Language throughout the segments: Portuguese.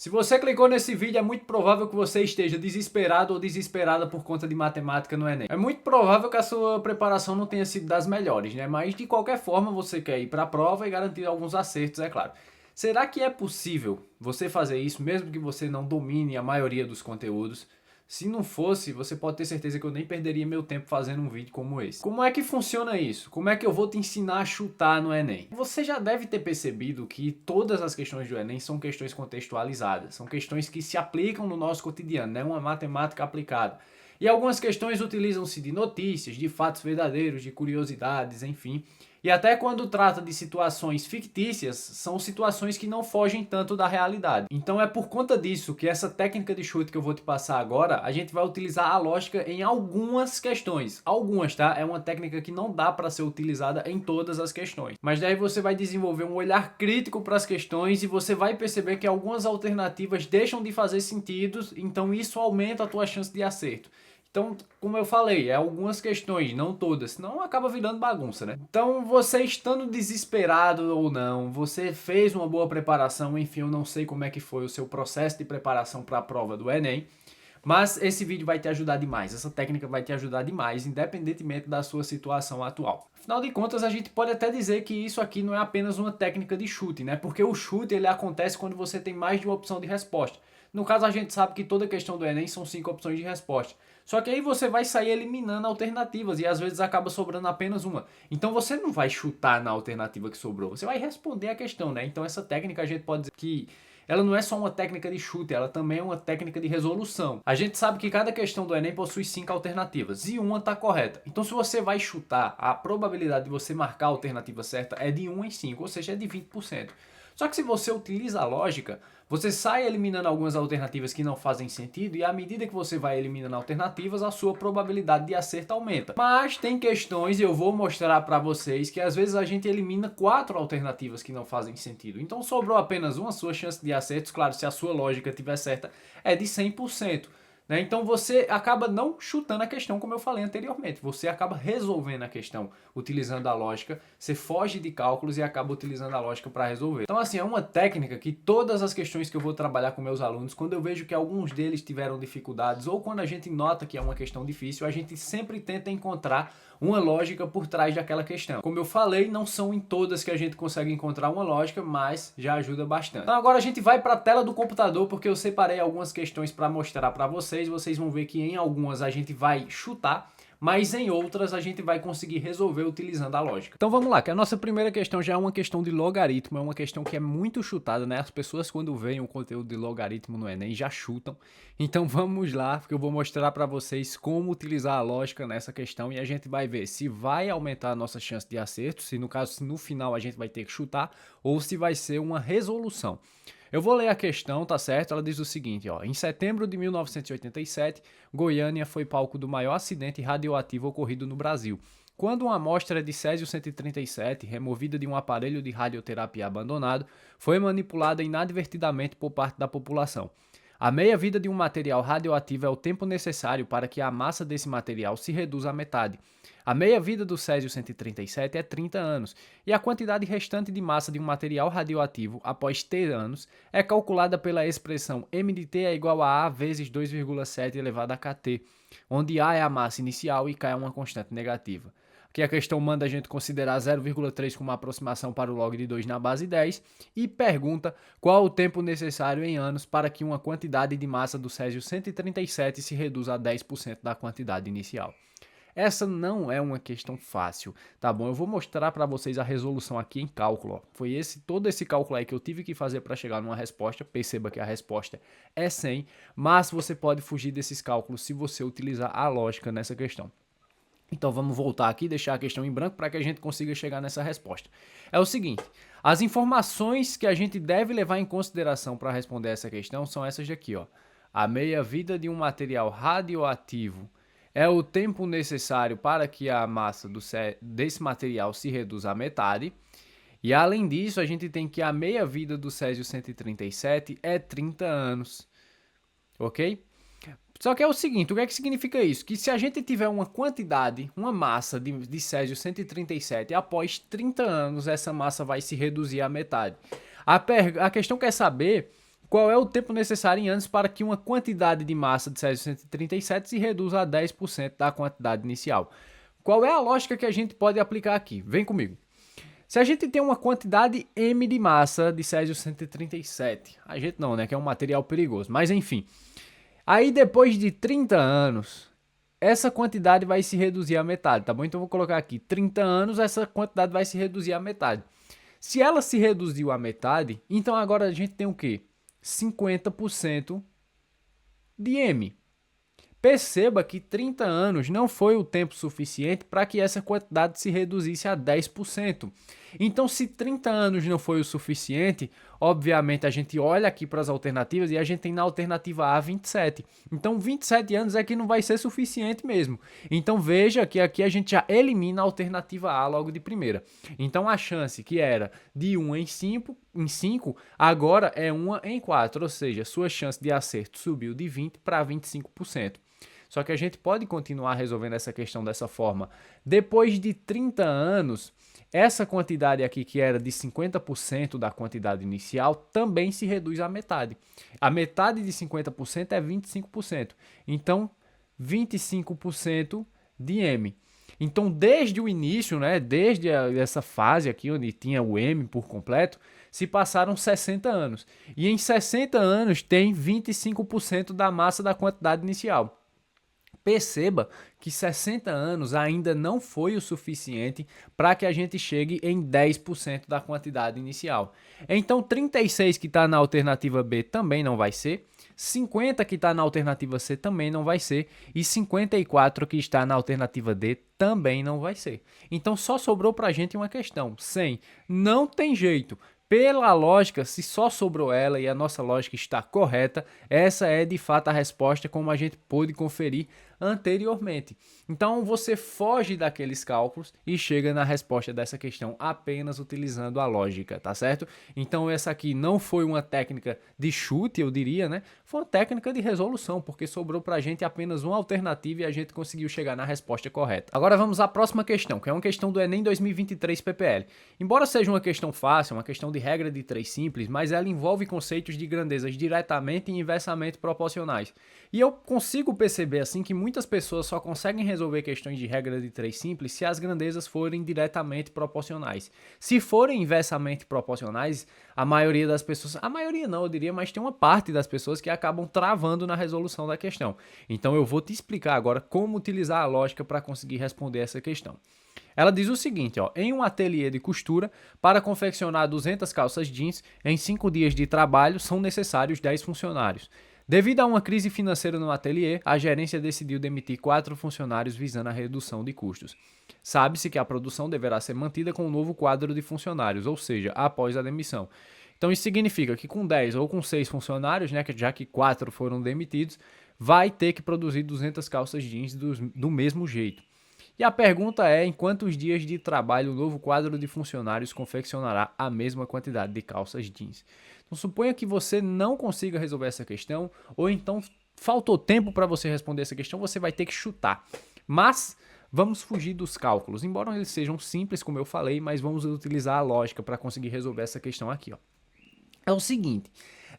Se você clicou nesse vídeo, é muito provável que você esteja desesperado ou desesperada por conta de matemática no Enem. É muito provável que a sua preparação não tenha sido das melhores, né? Mas de qualquer forma você quer ir para a prova e garantir alguns acertos, é claro. Será que é possível você fazer isso mesmo que você não domine a maioria dos conteúdos? Se não fosse, você pode ter certeza que eu nem perderia meu tempo fazendo um vídeo como esse. Como é que funciona isso? Como é que eu vou te ensinar a chutar no Enem? Você já deve ter percebido que todas as questões do Enem são questões contextualizadas, são questões que se aplicam no nosso cotidiano, né? Uma matemática aplicada. E algumas questões utilizam-se de notícias, de fatos verdadeiros, de curiosidades, enfim. E até quando trata de situações fictícias, são situações que não fogem tanto da realidade. Então é por conta disso que essa técnica de chute que eu vou te passar agora, a gente vai utilizar a lógica em algumas questões. Algumas, tá? É uma técnica que não dá para ser utilizada em todas as questões. Mas daí você vai desenvolver um olhar crítico para as questões e você vai perceber que algumas alternativas deixam de fazer sentido, então isso aumenta a tua chance de acerto. Então, como eu falei, é algumas questões, não todas, senão acaba virando bagunça, né? Então, você estando desesperado ou não, você fez uma boa preparação, enfim, eu não sei como é que foi o seu processo de preparação para a prova do Enem, mas esse vídeo vai te ajudar demais, essa técnica vai te ajudar demais, independentemente da sua situação atual. Afinal de contas, a gente pode até dizer que isso aqui não é apenas uma técnica de chute, né? Porque o chute ele acontece quando você tem mais de uma opção de resposta. No caso, a gente sabe que toda questão do Enem são 5 opções de resposta. Só que aí você vai sair eliminando alternativas e às vezes acaba sobrando apenas uma. Então você não vai chutar na alternativa que sobrou, você vai responder a questão, né? Então essa técnica a gente pode dizer que ela não é só uma técnica de chute, ela também é uma técnica de resolução. A gente sabe que cada questão do Enem possui 5 alternativas e uma está correta. Então se você vai chutar, a probabilidade de você marcar a alternativa certa é de 1 em 5, ou seja, é de 20%. Só que se você utiliza a lógica, você sai eliminando algumas alternativas que não fazem sentido e à medida que você vai eliminando alternativas, a sua probabilidade de acerto aumenta. Mas tem questões, e eu vou mostrar para vocês, que às vezes a gente elimina 4 alternativas que não fazem sentido. Então sobrou apenas uma, sua chance de acertos, claro, se a sua lógica estiver certa, é de 100%. Né? Então você acaba não chutando a questão, como eu falei anteriormente. Você acaba resolvendo a questão utilizando a lógica. Você foge de cálculos e acaba utilizando a lógica para resolver. Então assim, é uma técnica que todas as questões que eu vou trabalhar com meus alunos, quando eu vejo que alguns deles tiveram dificuldades ou quando a gente nota que é uma questão difícil, a gente sempre tenta encontrar uma lógica por trás daquela questão. Como eu falei, não são em todas que a gente consegue encontrar uma lógica, mas já ajuda bastante. Então agora a gente vai para a tela do computador, porque eu separei algumas questões para mostrar para vocês. Vocês vão ver que em algumas a gente vai chutar, mas em outras a gente vai conseguir resolver utilizando a lógica. Então vamos lá, que a nossa primeira questão já é uma questão de logaritmo, é uma questão que é muito chutada, né? As pessoas quando veem o conteúdo de logaritmo no Enem já chutam. Então vamos lá, porque eu vou mostrar para vocês como utilizar a lógica nessa questão e a gente vai ver se vai aumentar a nossa chance de acerto, se no caso, se no final a gente vai ter que chutar, ou se vai ser uma resolução. Eu vou ler a questão, tá certo? Ela diz o seguinte, ó. Em setembro de 1987, Goiânia foi palco do maior acidente radioativo ocorrido no Brasil, quando uma amostra de césio-137, removida de um aparelho de radioterapia abandonado, foi manipulada inadvertidamente por parte da população. A meia-vida de um material radioativo é o tempo necessário para que a massa desse material se reduza à metade. A meia-vida do césio-137 é 30 anos, e a quantidade restante de massa de um material radioativo após T anos é calculada pela expressão m de t é igual a vezes 2,7 elevado a kt, onde A é a massa inicial e K é uma constante negativa. Aqui a questão manda a gente considerar 0,3 como aproximação para o log de 2 na base 10 e pergunta qual o tempo necessário em anos para que uma quantidade de massa do césio-137 se reduza a 10% da quantidade inicial. Essa não é uma questão fácil, tá bom? Eu vou mostrar para vocês a resolução aqui em cálculo. Ó. Foi todo esse cálculo aí que eu tive que fazer para chegar numa resposta. Perceba que a resposta é 100, mas você pode fugir desses cálculos se você utilizar a lógica nessa questão. Então vamos voltar aqui e deixar a questão em branco para que a gente consiga chegar nessa resposta. É o seguinte, as informações que a gente deve levar em consideração para responder essa questão são essas daqui, ó. A meia-vida de um material radioativo é o tempo necessário para que a massa desse material se reduza à metade. E além disso, a gente tem que a meia-vida do césio-137 é 30 anos, ok? Só que é o seguinte, o que é que significa isso? Que se a gente tiver uma quantidade, uma massa de césio-137, após 30 anos essa massa vai se reduzir à metade. A questão quer saber qual é o tempo necessário em anos para que uma quantidade de massa de Césio 137 se reduza a 10% da quantidade inicial. Qual é a lógica que a gente pode aplicar aqui? Vem comigo. Se a gente tem uma quantidade M de massa de Césio 137, a gente não, né, que é um material perigoso, mas enfim. Aí depois de 30 anos, essa quantidade vai se reduzir à metade, tá bom? Então eu vou colocar aqui 30 anos, essa quantidade vai se reduzir à metade. Se ela se reduziu à metade, então agora a gente tem o quê? 50% de M. Perceba que 30 anos não foi o tempo suficiente para que essa quantidade se reduzisse a 10%. Então, se 30 anos não foi o suficiente, obviamente a gente olha aqui para as alternativas e a gente tem na alternativa A 27. Então, 27 anos é que não vai ser suficiente mesmo. Então, veja que aqui a gente já elimina a alternativa A logo de primeira. Então, a chance que era de 1 em 5 agora é 1 em 4, ou seja, sua chance de acerto subiu de 20 para 25%. Só que a gente pode continuar resolvendo essa questão dessa forma. Depois de 30 anos, essa quantidade aqui, que era de 50% da quantidade inicial, também se reduz à metade. A metade de 50% é 25%. Então, 25% de M. Então, desde o início, né, desde essa fase aqui, onde tinha o M por completo, se passaram 60 anos. E em 60 anos tem 25% da massa da quantidade inicial. Perceba que 60 anos ainda não foi o suficiente para que a gente chegue em 10% da quantidade inicial. Então, 36 que está na alternativa B também não vai ser, 50 que está na alternativa C também não vai ser, e 54 que está na alternativa D também não vai ser. Então, só sobrou para a gente uma questão: 100. Não tem jeito. Pela lógica, se só sobrou ela e a nossa lógica está correta, essa é de fato a resposta, como a gente pôde conferir anteriormente. Então você foge daqueles cálculos e chega na resposta dessa questão apenas utilizando a lógica, tá certo? Então essa aqui não foi uma técnica de chute, eu diria, né? Foi uma técnica de resolução, porque sobrou pra gente apenas uma alternativa e a gente conseguiu chegar na resposta correta. Agora vamos à próxima questão, que é uma questão do Enem 2023 PPL. Embora seja uma questão fácil, uma questão de regra de 3 simples, mas ela envolve conceitos de grandezas diretamente e inversamente proporcionais. E eu consigo perceber assim que muitas pessoas só conseguem resolver questões de regra de 3 simples se as grandezas forem diretamente proporcionais. Se forem inversamente proporcionais, a maioria das pessoas, a maioria não, eu diria, mas tem uma parte das pessoas que acabam travando na resolução da questão. Então eu vou te explicar agora como utilizar a lógica para conseguir responder essa questão. Ela diz o seguinte, ó: em um ateliê de costura, para confeccionar 200 calças jeans, em 5 dias de trabalho são necessários 10 funcionários. Devido a uma crise financeira no ateliê, a gerência decidiu demitir 4 funcionários visando a redução de custos. Sabe-se que a produção deverá ser mantida com um novo quadro de funcionários, ou seja, após a demissão. Então isso significa que com 10 ou com 6 funcionários, né, já que 4 foram demitidos, vai ter que produzir 200 calças jeans do mesmo jeito. E a pergunta é: em quantos dias de trabalho o novo quadro de funcionários confeccionará a mesma quantidade de calças jeans? Então, suponha que você não consiga resolver essa questão, ou então faltou tempo para você responder essa questão, você vai ter que chutar. Mas vamos fugir dos cálculos, embora eles sejam simples, como eu falei, mas vamos utilizar a lógica para conseguir resolver essa questão aqui, ó. É o seguinte: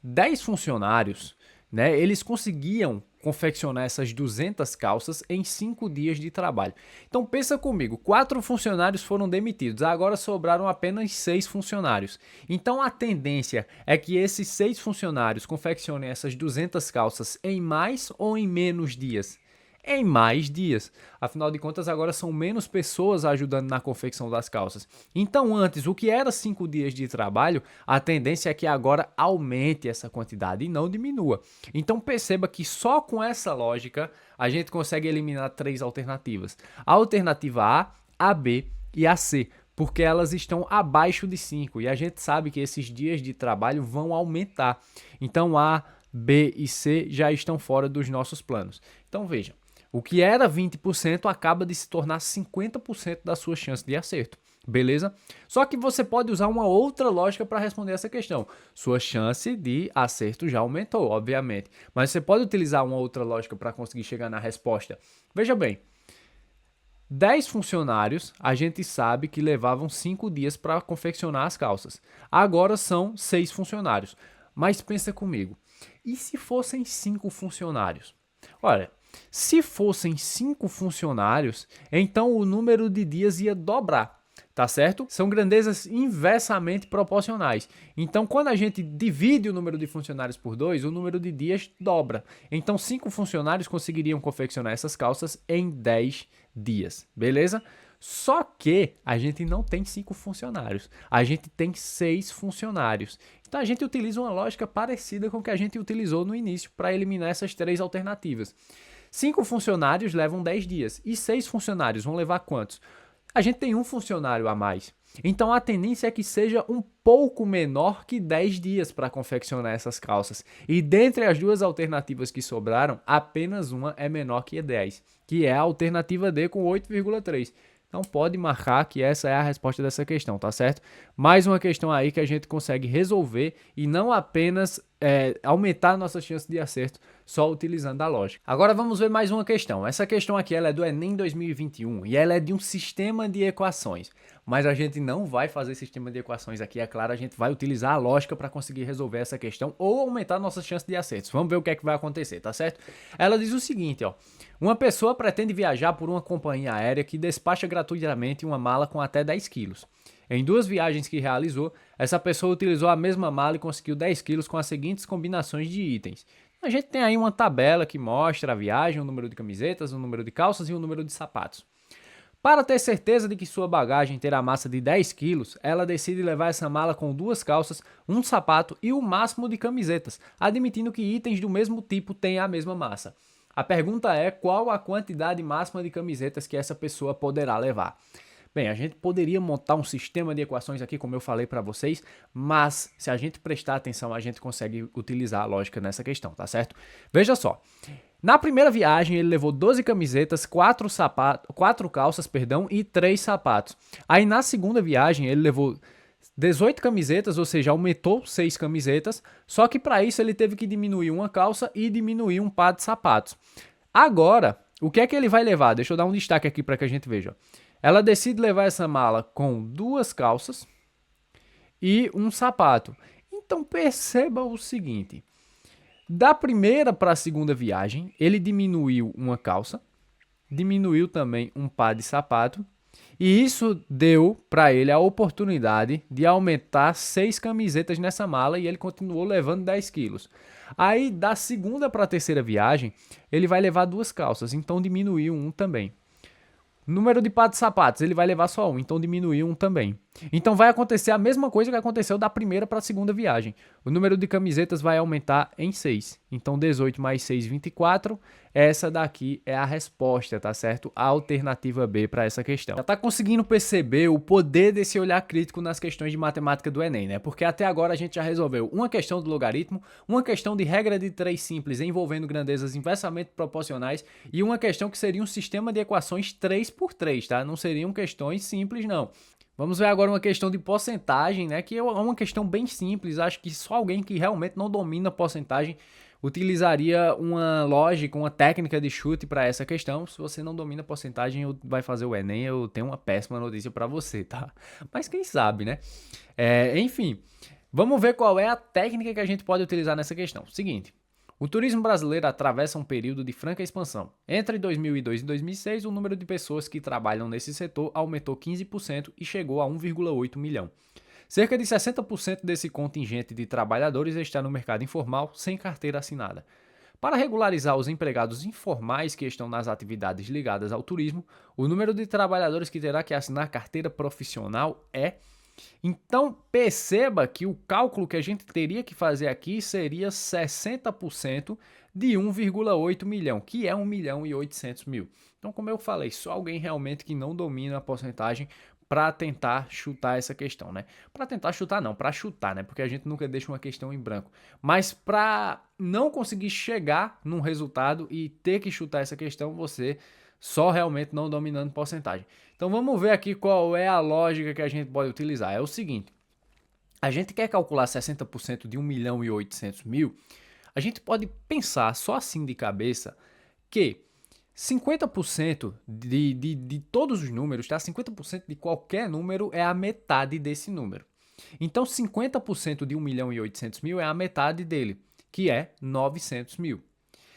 10 funcionários, né, eles conseguiam confeccionar essas 200 calças em 5 dias de trabalho. Então pensa comigo, 4 funcionários foram demitidos, agora sobraram apenas 6 funcionários. Então a tendência é que esses 6 funcionários confeccionem essas 200 calças em mais ou em menos dias? Em mais dias. Afinal de contas, agora são menos pessoas ajudando na confecção das calças. Então, antes, o que era 5 dias de trabalho, a tendência é que agora aumente essa quantidade e não diminua. Então, perceba que só com essa lógica, a gente consegue eliminar 3 alternativas. A alternativa A, a B e a C, porque elas estão abaixo de 5 e a gente sabe que esses dias de trabalho vão aumentar. Então, A, B e C já estão fora dos nossos planos. Então, vejam. O que era 20% acaba de se tornar 50% da sua chance de acerto, beleza? Só que você pode usar uma outra lógica para responder essa questão. Sua chance de acerto já aumentou, obviamente, mas você pode utilizar uma outra lógica para conseguir chegar na resposta. Veja bem, 10 funcionários, a gente sabe que levavam 5 dias para confeccionar as calças. Agora são 6 funcionários. Mas pensa comigo, e se fossem 5 funcionários? Olha, se fossem 5 funcionários, então o número de dias ia dobrar, tá certo? São grandezas inversamente proporcionais. Então, quando a gente divide o número de funcionários por 2, o número de dias dobra. Então, 5 funcionários conseguiriam confeccionar essas calças em 10 dias, beleza? Só que a gente não tem 5 funcionários, a gente tem 6 funcionários. Então a gente utiliza uma lógica parecida com o que a gente utilizou no início para eliminar essas 3 alternativas. 5 funcionários levam 10 dias e 6 funcionários vão levar quantos? A gente tem um funcionário a mais. Então a tendência é que seja um pouco menor que 10 dias para confeccionar essas calças. E dentre as duas alternativas que sobraram, apenas uma é menor que 10, que é a alternativa D com 8,3. Então pode marcar que essa é a resposta dessa questão, tá certo? Mais uma questão aí que a gente consegue resolver e não apenas aumentar nossa chance de acerto só utilizando a lógica. Agora vamos ver mais uma questão. Essa questão aqui ela é do Enem 2021 e ela é de um sistema de equações. Mas a gente não vai fazer sistema de equações aqui, é claro, a gente vai utilizar a lógica para conseguir resolver essa questão ou aumentar nossa chance de acertos. Vamos ver o que é que vai acontecer, tá certo? Ela diz o seguinte, ó. Uma pessoa pretende viajar por uma companhia aérea que despacha gratuitamente uma mala com até 10 quilos. Em 2 viagens que realizou, essa pessoa utilizou a mesma mala e conseguiu 10 quilos com as seguintes combinações de itens. A gente tem aí uma tabela que mostra a viagem, o número de camisetas, o número de calças e o número de sapatos. Para ter certeza de que sua bagagem terá massa de 10 quilos, ela decide levar essa mala com 2 calças, um sapato e o máximo de camisetas, admitindo que itens do mesmo tipo têm a mesma massa. A pergunta é qual a quantidade máxima de camisetas que essa pessoa poderá levar. Bem, a gente poderia montar um sistema de equações aqui, como eu falei para vocês, mas se a gente prestar atenção, a gente consegue utilizar a lógica nessa questão, tá certo? Veja só, na primeira viagem ele levou 12 camisetas, 4 calças, e 3 sapatos. Aí na segunda viagem ele levou 18 camisetas, ou seja, aumentou 6 camisetas, só que para isso ele teve que diminuir uma calça e diminuir um par de sapatos. Agora, o que é que ele vai levar? Deixa eu dar um destaque aqui para que a gente veja. Ela decide levar essa mala com 2 calças e um sapato. Então perceba o seguinte, da primeira para a segunda viagem, ele diminuiu uma calça, diminuiu também um par de sapato, e isso deu para ele a oportunidade de aumentar 6 camisetas nessa mala e ele continuou levando 10 quilos. Aí, da segunda para a terceira viagem, ele vai levar 2 calças, então diminuiu um também. Número de par de sapatos, ele vai levar só um, então diminuiu um também. Então vai acontecer a mesma coisa que aconteceu da primeira para a segunda viagem. O número de camisetas vai aumentar em 6. Então 18 mais 6, 24. Essa daqui é a resposta, tá certo? A alternativa B para essa questão. Já tá conseguindo perceber o poder desse olhar crítico nas questões de matemática do Enem, né? Porque até agora a gente já resolveu uma questão do logaritmo, uma questão de regra de 3 simples envolvendo grandezas inversamente proporcionais e uma questão que seria um sistema de equações 3 por 3, tá? Não seriam questões simples, não. Vamos ver agora uma questão de porcentagem, né? Que é uma questão bem simples. Acho que só alguém que realmente não domina porcentagem utilizaria uma lógica, uma técnica de chute para essa questão. Se você não domina porcentagem ou vai fazer o Enem, eu tenho uma péssima notícia para você, tá? Mas quem sabe, né? Enfim, vamos ver qual é a técnica que a gente pode utilizar nessa questão. Seguinte. O turismo brasileiro atravessa um período de franca expansão. Entre 2002 e 2006, o número de pessoas que trabalham nesse setor aumentou 15% e chegou a 1,8 milhão. Cerca de 60% desse contingente de trabalhadores está no mercado informal, sem carteira assinada. Para regularizar os empregados informais que estão nas atividades ligadas ao turismo, o número de trabalhadores que terá que assinar carteira profissional é... Então, perceba que o cálculo que a gente teria que fazer aqui seria 60% de 1,8 milhão, que é 1.800.000. Então, como eu falei, só alguém realmente que não domina a porcentagem para tentar chutar essa questão, né? Para tentar chutar não, para chutar, né? Porque a gente nunca deixa uma questão em branco. Mas para não conseguir chegar num resultado e ter que chutar essa questão, você só realmente não dominando porcentagem. Então vamos ver aqui qual é a lógica que a gente pode utilizar. É o seguinte, a gente quer calcular 60% de 1.800.000, a gente pode pensar só assim de cabeça que 50% de todos os números, tá? 50% de qualquer número é a metade desse número. Então 50% de 1.800.000 é a metade dele, que é 900 mil.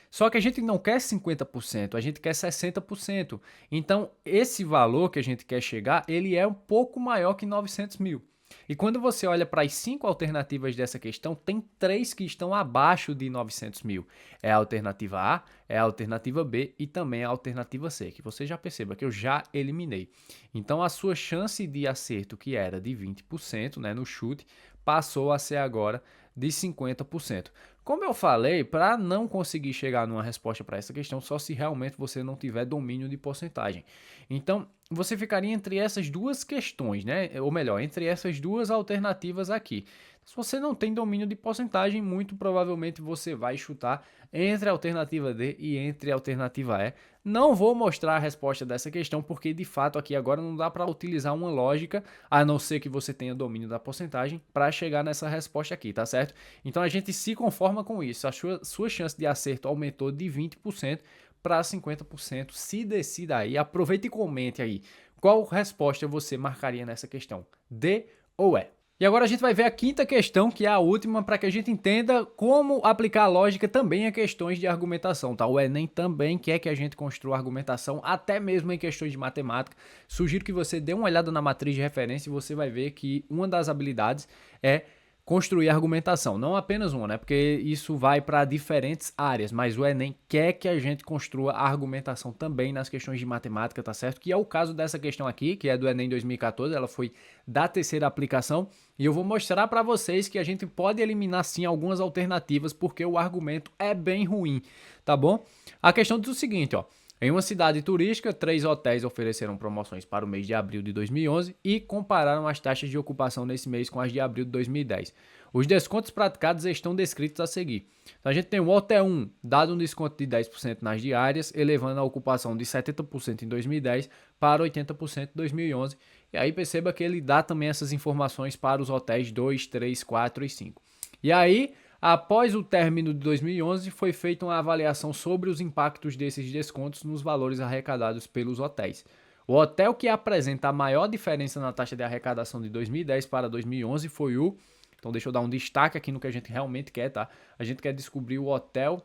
Só que a gente não quer 50%, a gente quer 60%. Então, esse valor que a gente quer chegar, ele é um pouco maior que 900 mil. E quando você olha para as 5 alternativas dessa questão, tem 3 que estão abaixo de 900 mil. É a alternativa A, é a alternativa B e também a alternativa C, que você já perceba que eu já eliminei. Então, a sua chance de acerto, que era de 20%, né, no chute, passou a ser agora de 50%. Como eu falei, para não conseguir chegar numa resposta para essa questão, só se realmente você não tiver domínio de porcentagem. Então, você ficaria entre essas duas questões, né? Ou melhor, entre essas duas alternativas aqui. Se você não tem domínio de porcentagem, muito provavelmente você vai chutar entre a alternativa D e entre a alternativa E. Não vou mostrar a resposta dessa questão, porque de fato aqui agora não dá para utilizar uma lógica, a não ser que você tenha domínio da porcentagem, para chegar nessa resposta aqui, tá certo? Então a gente se conforma com isso. A sua chance de acerto aumentou de 20% para 50%. Se decida aí, aproveite e comente aí qual resposta você marcaria nessa questão, D ou E. E agora a gente vai ver a quinta questão, que é a última, para que a gente entenda como aplicar a lógica também a questões de argumentação, tá? O Enem também quer que a gente construa argumentação, até mesmo em questões de matemática. Sugiro que você dê uma olhada na matriz de referência e você vai ver que uma das habilidades é construir argumentação, não apenas uma, né? Porque isso vai para diferentes áreas, mas o Enem quer que a gente construa a argumentação também nas questões de matemática, tá certo? Que é o caso dessa questão aqui, que é do Enem 2014, ela foi da terceira aplicação, e eu vou mostrar para vocês que a gente pode eliminar sim algumas alternativas, porque o argumento é bem ruim, tá bom? A questão diz o seguinte, ó. Em uma cidade turística, 3 hotéis ofereceram promoções para o mês de abril de 2011 e compararam as taxas de ocupação nesse mês com as de abril de 2010. Os descontos praticados estão descritos a seguir. Então, a gente tem o Hotel 1, dado um desconto de 10% nas diárias, elevando a ocupação de 70% em 2010 para 80% em 2011. E aí perceba que ele dá também essas informações para os hotéis 2, 3, 4 e 5. E aí, após o término de 2011, foi feita uma avaliação sobre os impactos desses descontos nos valores arrecadados pelos hotéis. O hotel que apresenta a maior diferença na taxa de arrecadação de 2010 para 2011 foi o... Então deixa eu dar um destaque aqui no que a gente realmente quer, tá? A gente quer descobrir o hotel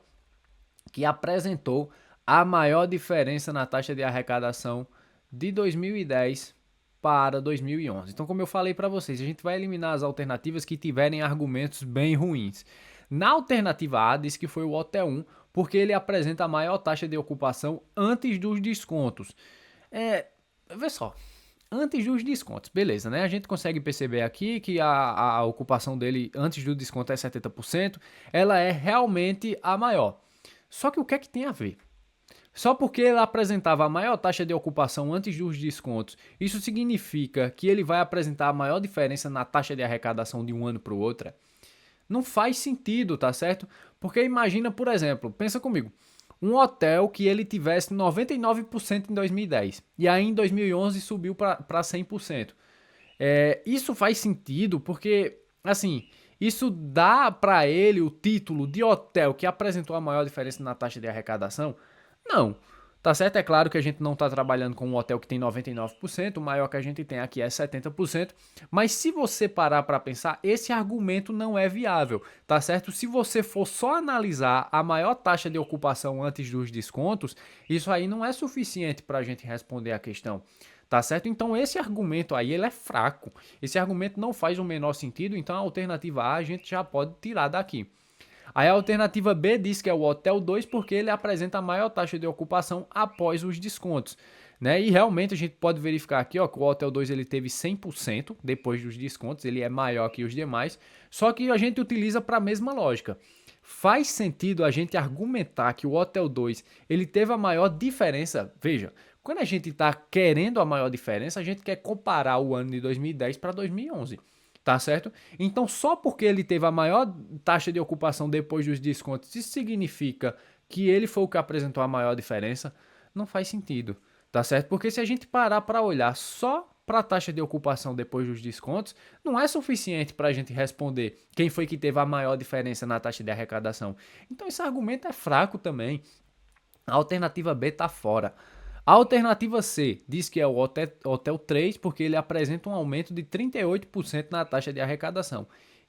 que apresentou a maior diferença na taxa de arrecadação de 2010 para 2011. Então, como eu falei para vocês, a gente vai eliminar as alternativas que tiverem argumentos bem ruins. Na alternativa A, diz que foi o Hotel 1, porque ele apresenta a maior taxa de ocupação antes dos descontos. Vê só, antes dos descontos, beleza, né? A gente consegue perceber aqui que a ocupação dele antes do desconto é 70%, ela é realmente a maior. Só que o que é que tem a ver? Só porque ele apresentava a maior taxa de ocupação antes dos descontos, isso significa que ele vai apresentar a maior diferença na taxa de arrecadação de um ano para o outro? Não faz sentido, tá certo? Porque imagina, por exemplo, pensa comigo, um hotel que ele tivesse 99% em 2010 e aí em 2011 subiu para 100%. Isso faz sentido porque, assim, isso dá para ele o título de hotel que apresentou a maior diferença na taxa de arrecadação? Não. Tá certo? É claro que a gente não está trabalhando com um hotel que tem 99%, o maior que a gente tem aqui é 70%, mas se você parar para pensar, esse argumento não é viável, tá certo? Se você for só analisar a maior taxa de ocupação antes dos descontos, isso aí não é suficiente para a gente responder a questão, tá certo? Então esse argumento aí, ele é fraco, esse argumento não faz o menor sentido, então a alternativa A gente já pode tirar daqui. Aí a alternativa B diz que é o Hotel 2 porque ele apresenta a maior taxa de ocupação após os descontos, né? E realmente a gente pode verificar aqui, ó, que o Hotel 2 ele teve 100% depois dos descontos, ele é maior que os demais, só que a gente utiliza para a mesma lógica. Faz sentido a gente argumentar que o Hotel 2 ele teve a maior diferença? Veja, quando a gente está querendo a maior diferença, a gente quer comparar o ano de 2010 para 2011. Tá certo? Então, só porque ele teve a maior taxa de ocupação depois dos descontos, isso significa que ele foi o que apresentou a maior diferença? Não faz sentido, tá certo? Porque se a gente parar para olhar só para a taxa de ocupação depois dos descontos, não é suficiente para a gente responder quem foi que teve a maior diferença na taxa de arrecadação. Então, esse argumento é fraco também. A alternativa B está fora. A alternativa C diz que é o Hotel 3 porque ele apresenta um aumento de 38% na taxa de arrecadação.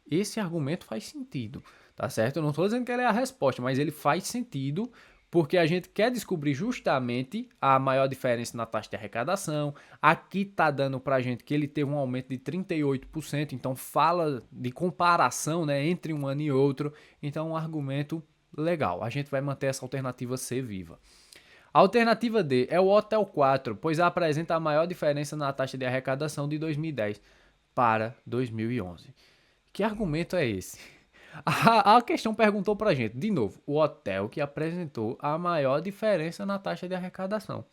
Esse argumento faz sentido, tá certo? Eu não estou dizendo que ele é a resposta, mas ele faz sentido porque a gente quer descobrir justamente a maior diferença na taxa de arrecadação. Aqui está dando para a gente que ele teve um aumento de 38%, então fala de comparação, né, entre um ano e outro. Então, um argumento legal. A gente vai manter essa alternativa C viva. A alternativa D é o Hotel 4, pois apresenta a maior diferença na taxa de arrecadação de 2010 para 2011. Que argumento é esse? A questão perguntou pra gente, de novo, o hotel que apresentou a maior diferença na taxa de arrecadação.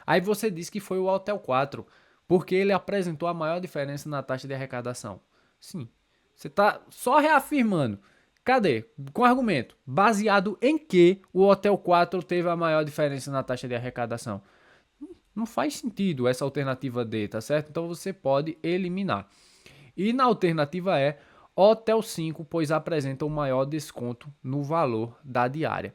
Aí você disse que foi o Hotel 4, porque ele apresentou a maior diferença na taxa de arrecadação. Sim, você está só reafirmando. Cadê? Com argumento. Baseado em que o Hotel 4 teve a maior diferença na taxa de arrecadação? Não faz sentido essa alternativa D, tá certo? Então você pode eliminar. E na alternativa E, Hotel 5, pois apresenta o maior desconto no valor da diária.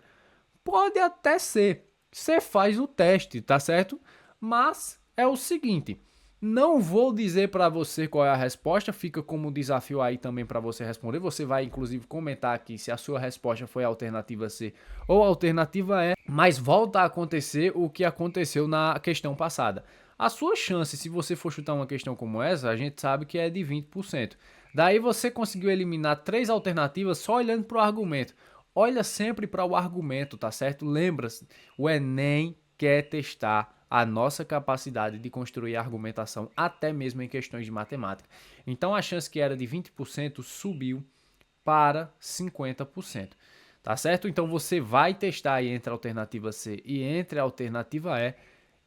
Pode até ser. Você faz o teste, tá certo? Mas é o seguinte, não vou dizer para você qual é a resposta, fica como desafio aí também para você responder. Você vai inclusive comentar aqui se a sua resposta foi a alternativa C ou a alternativa E, mas volta a acontecer o que aconteceu na questão passada. A sua chance, se você for chutar uma questão como essa, a gente sabe que é de 20%. Daí você conseguiu eliminar 3 alternativas só olhando para o argumento. Olha sempre para o argumento, tá certo? Lembra-se, o Enem quer testar a nossa capacidade de construir argumentação até mesmo em questões de matemática. Então a chance que era de 20% subiu para 50%. Tá certo? Então você vai testar aí entre a alternativa C e entre a alternativa E,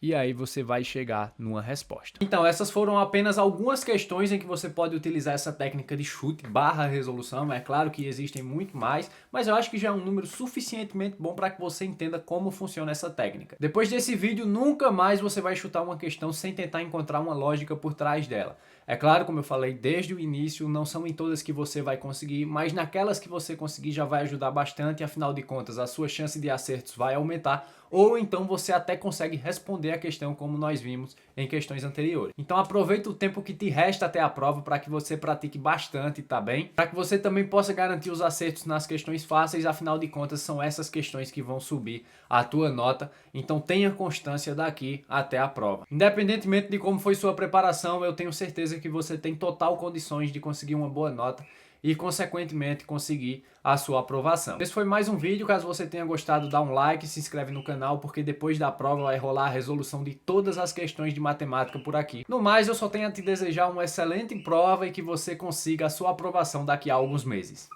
e aí você vai chegar numa resposta. Então, essas foram apenas algumas questões em que você pode utilizar essa técnica de chute barra resolução. É claro que existem muito mais, mas eu acho que já é um número suficientemente bom para que você entenda como funciona essa técnica. Depois desse vídeo, nunca mais você vai chutar uma questão sem tentar encontrar uma lógica por trás dela. É claro, como eu falei desde o início, não são em todas que você vai conseguir, mas naquelas que você conseguir já vai ajudar bastante, afinal de contas a sua chance de acertos vai aumentar, ou então você até consegue responder a questão como nós vimos em questões anteriores. Então aproveita o tempo que te resta até a prova para que você pratique bastante, tá bem? Para que você também possa garantir os acertos nas questões fáceis, afinal de contas são essas questões que vão subir a tua nota, então tenha constância daqui até a prova. Independentemente de como foi sua preparação, eu tenho certeza que você tem total condições de conseguir uma boa nota e, consequentemente, conseguir a sua aprovação. Esse foi mais um vídeo. Caso você tenha gostado, dá um like, se inscreve no canal, porque depois da prova vai rolar a resolução de todas as questões de matemática por aqui. No mais, eu só tenho a te desejar uma excelente prova e que você consiga a sua aprovação daqui a alguns meses.